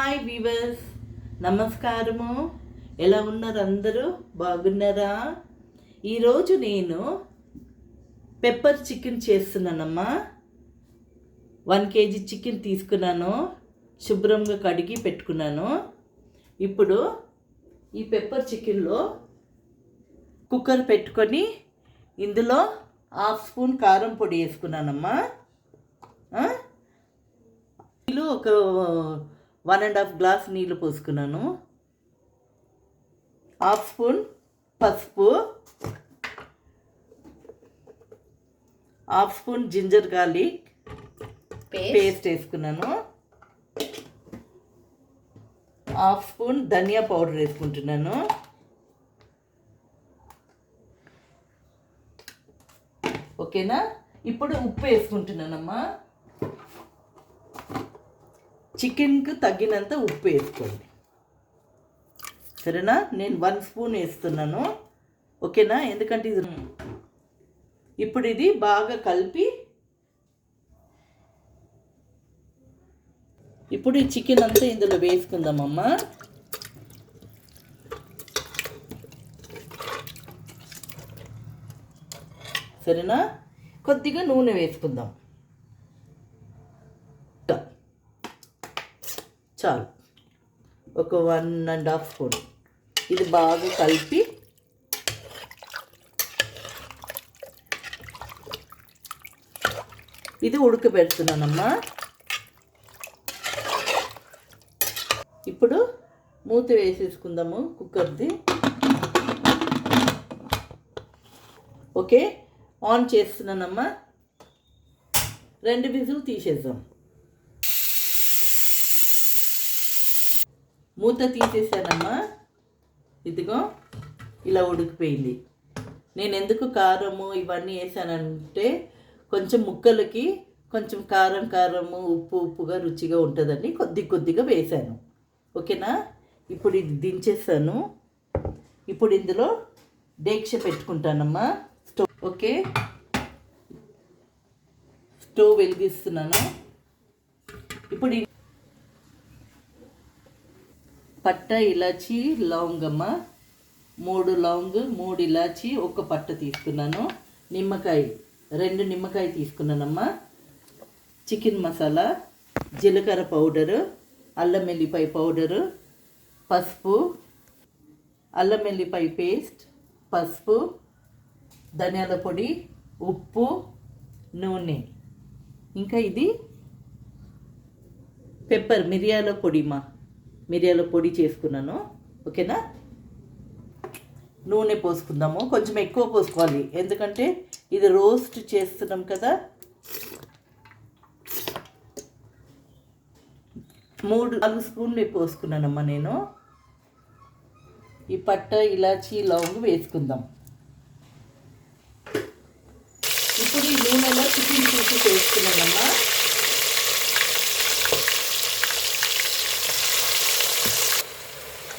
Hi weavers, నమస్కారము. ఎలా ఉన్నారు అందరూ? బాగున్నారా? ఈరోజు నేను పెప్పర్ చికెన్ చేస్తున్నానమ్మా. 1 kg చికెన్ తీసుకున్నాను, శుభ్రంగా కడిగి పెట్టుకున్నాను. ఇప్పుడు ఈ పెప్పర్ చికెన్లో కుక్కర్ పెట్టుకొని ఇందులో 1/2 స్పూన్ కారం పొడి వేసుకున్నానమ్మా. నీళ్ళు ఒక 1.5 గ్లాస్ నీళ్ళు పోసుకున్నాను. 1/2 స్పూన్ పసుపు, 1/2 స్పూన్ జింజర్ గార్లిక్ పేస్ట్ వేసుకున్నాను. 1/2 స్పూన్ ధనియా పౌడర్ వేసుకుంటున్నాను. ఓకేనా? ఇప్పుడు ఉప్పు వేసుకుంటున్నానమ్మా. చికెన్కు తగ్గినంత ఉప్పు వేసుకోండి, సరేనా? నేను 1 స్పూన్ వేస్తున్నాను, ఓకేనా? ఎందుకంటే ఇప్పుడు ఇది బాగా కలిపి ఇప్పుడు ఈ చికెన్ అంతా ఇందులో వేసుకుందామమ్మా. సరేనా? కొద్దిగా నూనె వేసుకుందాం, చాలు, ఒక 1.5 స్పూన్. ఇది బాగా కలిపి ఇది ఉడకబెడుతున్నానమ్మా. ఇప్పుడు మూత వేసేసుకుందాము కుక్కర్ది. ఓకే, ఆన్ చేస్తున్నానమ్మా. 2 విజిల్ తీసేద్దాం. మూత తీసేసానమ్మా. ఇదిగో ఇలా ఉడికిపోయింది. నేను ఎందుకు కారము ఇవన్నీ వేసానంటే కొంచెం ముక్కలకి కొంచెం కారము ఉప్పుగా రుచిగా ఉంటుందని కొద్దిగా వేసాను, ఓకేనా? ఇప్పుడు ఇది దించేస్తాను. ఇప్పుడు ఇందులో డేక్ష పెట్టుకుంటానమ్మా. స్టవ్, ఓకే, స్టవ్ వెలిగిస్తున్నాను. ఇప్పుడు పట్ట, ఇలాచి, లవంగమ్మ, 3 లవంగ్, 3 ఇలాచి, 1 పట్ట తీసుకున్నాను. నిమ్మకాయ, 2 నిమ్మకాయ తీసుకున్నానమ్మా. చికెన్ మసాలా, జీలకర్ర పౌడరు, అల్లం వెల్లిపాయ పౌడరు, పసుపు, అల్లం వెల్లిపాయ పేస్ట్, పసుపు, ధనియాల పొడి, ఉప్పు, నూనె, ఇంకా ఇది పెప్పర్ మిరియాల పొడి చేసుకున్నాను, ఓకేనా? నూనె పోసుకుందాము. కొంచెం ఎక్కువ పోసుకోవాలి, ఎందుకంటే ఇది రోస్ట్ చేస్తున్నాం కదా. 3-4 స్పూన్లు పోసుకున్నానమ్మా నేను. ఈ పట్ట, ఇలాచి, లవంగు వేసుకుందాం. ఇప్పుడు ఈ నూనెలో చికెన్ పీసెస్ వేసుకున్నానమ్మా.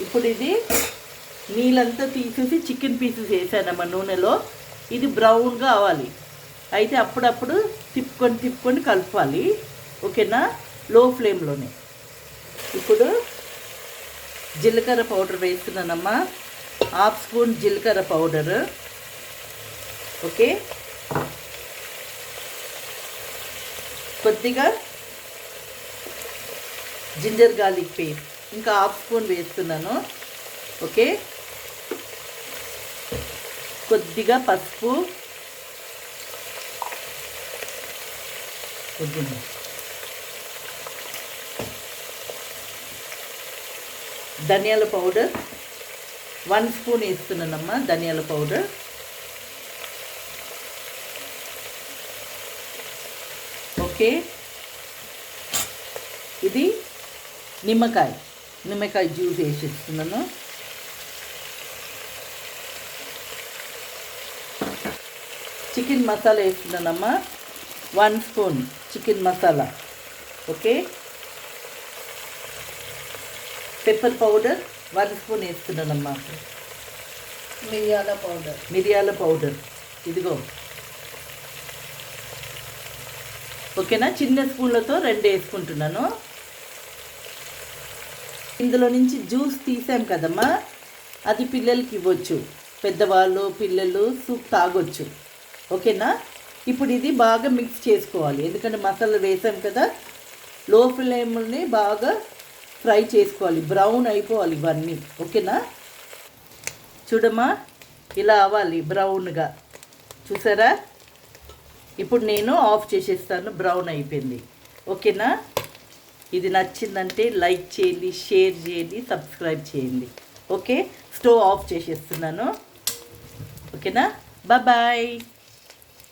ఇప్పుడు ఇది నీళ్ళంతా తీసేసి చికెన్ పీసెస్ వేసానమ్మా నూనెలో. ఇది బ్రౌన్గా అవ్వాలి, అయితే అప్పుడప్పుడు తిప్పుకొని కలపాలి, ఓకేనా? లో ఫ్లేమ్లోనే. ఇప్పుడు జీలకర్ర పౌడర్ వేస్తున్నానమ్మా. 1/2 స్పూన్ జీలకర్ర పౌడర్, ఓకే. కొద్దిగా జింజర్ గార్లిక్ పేస్ట్, ఇంకా 1/2 స్పూన్ వేస్తున్నాను, ఓకే. కొద్దిగా పసుపు, ధనియాల పౌడర్ 1 స్పూన్ వేస్తున్నానమ్మా. ధనియాల పౌడర్, ఓకే. ఇది నిమ్మకాయ జ్యూస్ వేసేస్తున్నాను. చికెన్ మసాలా వేస్తున్నానమ్మా. 1 spoon chicken masala, okay. Pepper powder 1 spoon వేస్తున్నానమ్మా. మిరియాల పౌడర్ ఇదిగో, ఓకేనా? చిన్న స్పూన్లతో 2 వేసుకుంటున్నాను. ఇందులో నుంచి జ్యూస్ తీసాం కదమ్మా, అది పిల్లలకి ఇవ్వచ్చు. పెద్దవాళ్ళు పిల్లలు సూప్ తాగొచ్చు. ఓకేనా? ఇప్పుడు ఇది బాగా మిక్స్ చేసుకోవాలి, ఎందుకంటే మసాలా వేసాం కదా. లో ఫ్లేమ్ని బాగా ఫ్రై చేసుకోవాలి, బ్రౌన్ అయిపోవాలి ఇవన్నీ. ఓకేనా? చూడమ్మా, ఇలా అవ్వాలి బ్రౌన్గా. చూసారా? ఇప్పుడు నేను ఆఫ్ చేసేస్తాను, బ్రౌన్ అయిపోయింది. ఓకేనా? ఇది నచ్చిందంటే లైక్ చేయండి, షేర్ చేయండి, సబ్స్క్రైబ్ చేయండి. ఓకే, స్టవ్ ఆఫ్ చేసేస్తున్నాను. ఓకేనా? బాయ్.